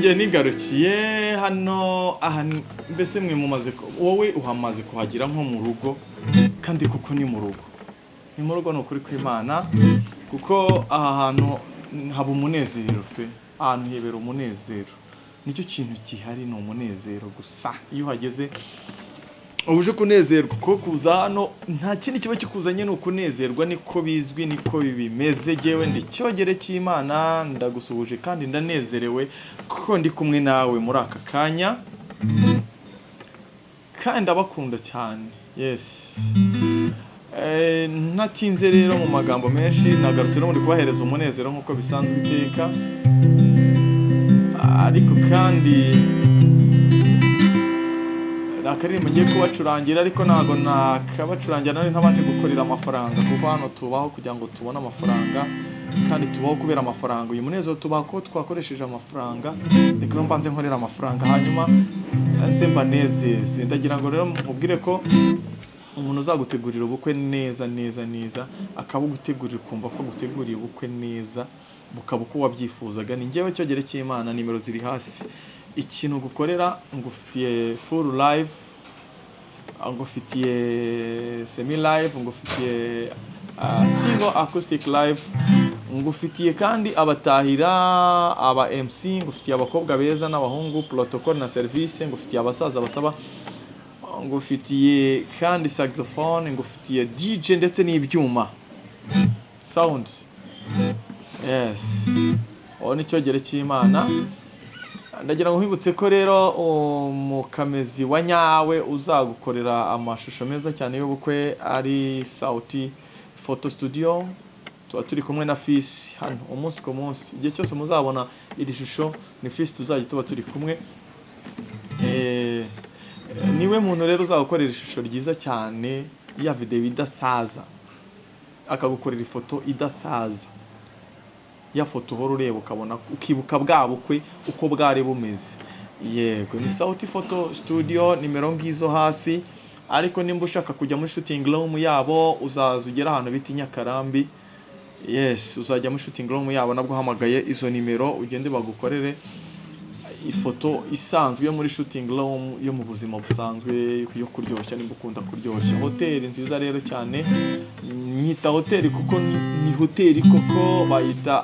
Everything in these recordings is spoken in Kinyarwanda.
nanjye nigarukiye hano mbese mwe mumaze wowe uhamaze kuhagira nko mu rugo kandi kuko ni mu rugo n'ukuri kw'Imana kuko aha hantu haba umunezero pe ahantu hebera umunezero nicyo kintu gihari ni umunezero gusa iyo uhageze ubuje kunezerwa kuko kuza hano nta kindi kiba kikuzanye no kunezerwa niko bizwi niko bimeze jewe ndi cyogere cy'Imana ndagusuhuje kandi ndanezerewe kuko ndi kumwe nawe muri aka kanya kandi abakunda cyane yes ntatinze rero mu magambo menshi nagarutse no muri kubahereza umunezero nkuko bisanzwe iteka ariko kandi akaririmbo ngiye kubacurangira ariko ntago nakabacurangira nari ntabanje gukorera amafaranga kuko hano tubaho kugira ngo tubone amafaranga kandi tubaho kubera amafaranga uyu munezero tubaho ko twakoresheje amafaranga reka mbanze nkorera amafaranga hanyuma nze mbanezeze ndagira ngo rero mubwire ko umuntu uzagutegurira ubukwe neza akabugutegurira kumva ko guteguriye ubukwe neza bukaba uko wabyifuzaga ni njyewe cyogere cy'Imana nimero ziri hasi ikintu gukorera ngufitiye full live ngufitiye semi live ngufitiye single acoustic live ngufitiye kandi abatahira aba MC ngufitiye abakobwa beza n'abahungu protocol na service ngufitiye abasaza basaba ngufitiye kandi saxophone ngufitiye DJ ndetse n'ibyuma sound yes ni cyogere cy'Imana ndagira ngo nkwibutse ko rero umukamezi wa nyawe uzagukorera amashusho meza cyane y'ubukwe ari Sauti Photo Studio tuba turi kumwe na Fish hano umunsi ku munsi igihe cyose muzabona iri shusho ni Fish tuzajya tuba turi kumwe niwe muntu rero uzagukorera ishusho ryiza cyane ya video idasaza akagukorera ifoto idasaza ya foto horo ureba ukabona ukibuka bwa bukwe uko bwari bumeze yego ni Sauti Photo Studio nimero ngizo hasi ariko nimba ushaka kujya muri shooting room yabo uzazugera ahantu biti Nyakarambi yes uzajya muri shooting room yabo nabwo hamagaye izo nimero ugende bagukorere ifoto isanzwe yo muri shooting room yo mu buzima busanzwe yo kuryoshya nimba ukunda kuryoshya hoteli nziza rero cyane nyita hoteli kuko ni hoteli koko bayita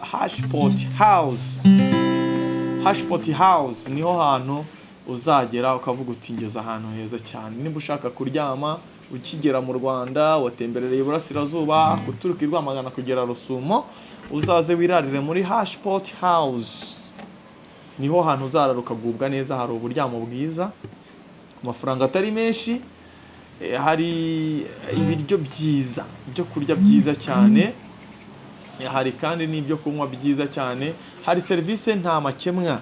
Hashpot House niho hantu uzagera ukavuga uti ngeze ahantu heza cyane nimba ushaka kuryama ukigera mu Rwanda watemberereye Burasirazuba guturuka i Rwamagana kugera Rusumo uzaze wirarire muri Hashpot House niho hantu uzararuka gubwa neza hari uburyamo bwiza amafaranga atari menshi hari ibiryo byiza byo kurya byiza cyane hari kandi n'ibyo kunywa byiza cyane hari service nta makemwa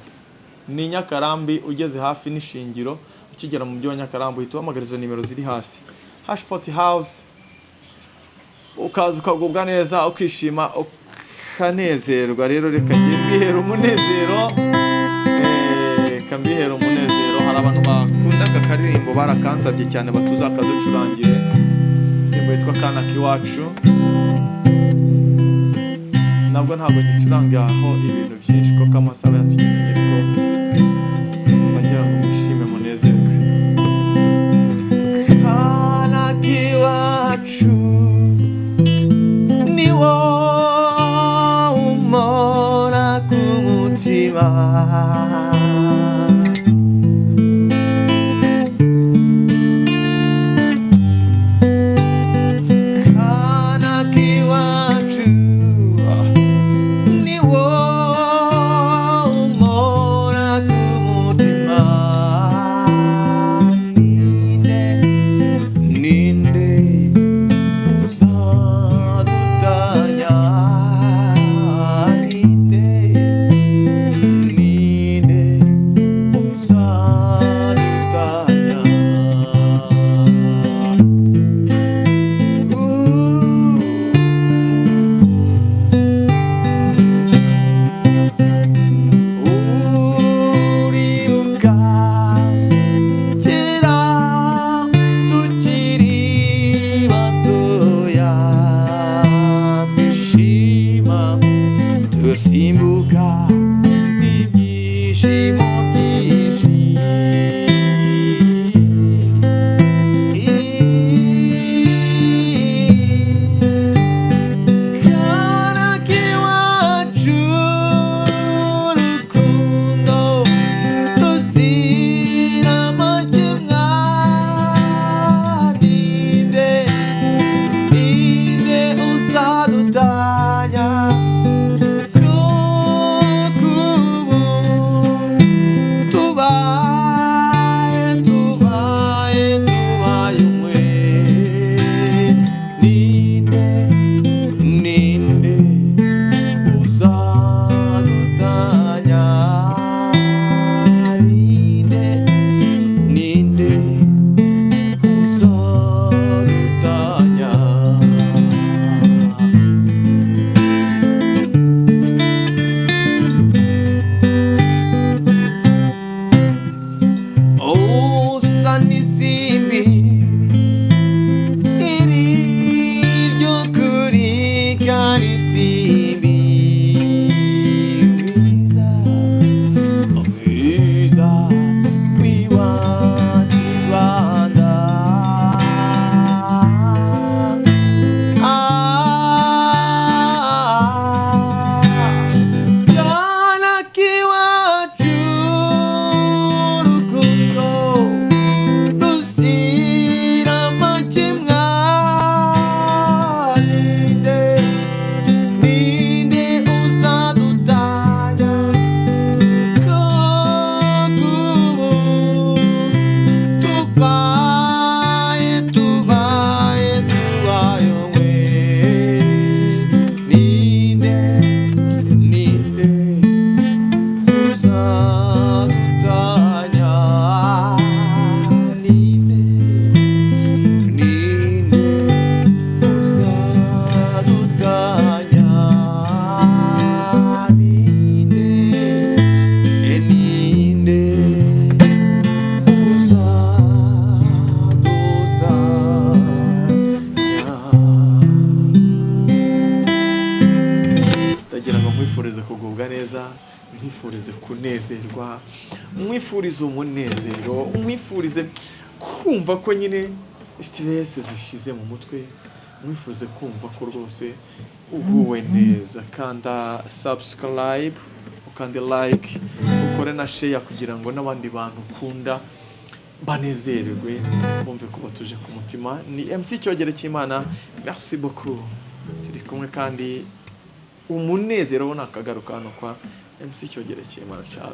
ni Nyakarambi ugeze hafi n'ishingiro ukigera mu byo wa Nyakarambi uhita uhamagara nimero ziri hasi Hashpot House ukaza ukagubwa neza ukishima ukanezerwa rero reka ngibihera umunezero kambihera umunezero hari abantu bakunda akaririmbo barakansabye cyane batuza akaducurangire nimba yitwa Kana Kiwacu nabwo ntabwo gicuranga aho ibintu byinshi ko kamasaba yatugeneye ko bagira ngo mwishime munezerwe Kana Kiwacu ni wo umora ku mutima mwifurize kunezerwa, mwifurize umunezero, mwifurize kumva ko nyine stress zishize mu mutwe, mwifuze kumva ko rwose uguwe neza. Kanda subscribe, ukande like, ukore na share kugira ngo n'abandi bantu ukunda banezerwe, bumve ko batuje ku mutima. Ni MC Cyogere cy'Imana, merci beaucoup. Turi kumwe kandi umunezero nakagaruka hano kwa MC Cyogere cy'Imana. Ciao.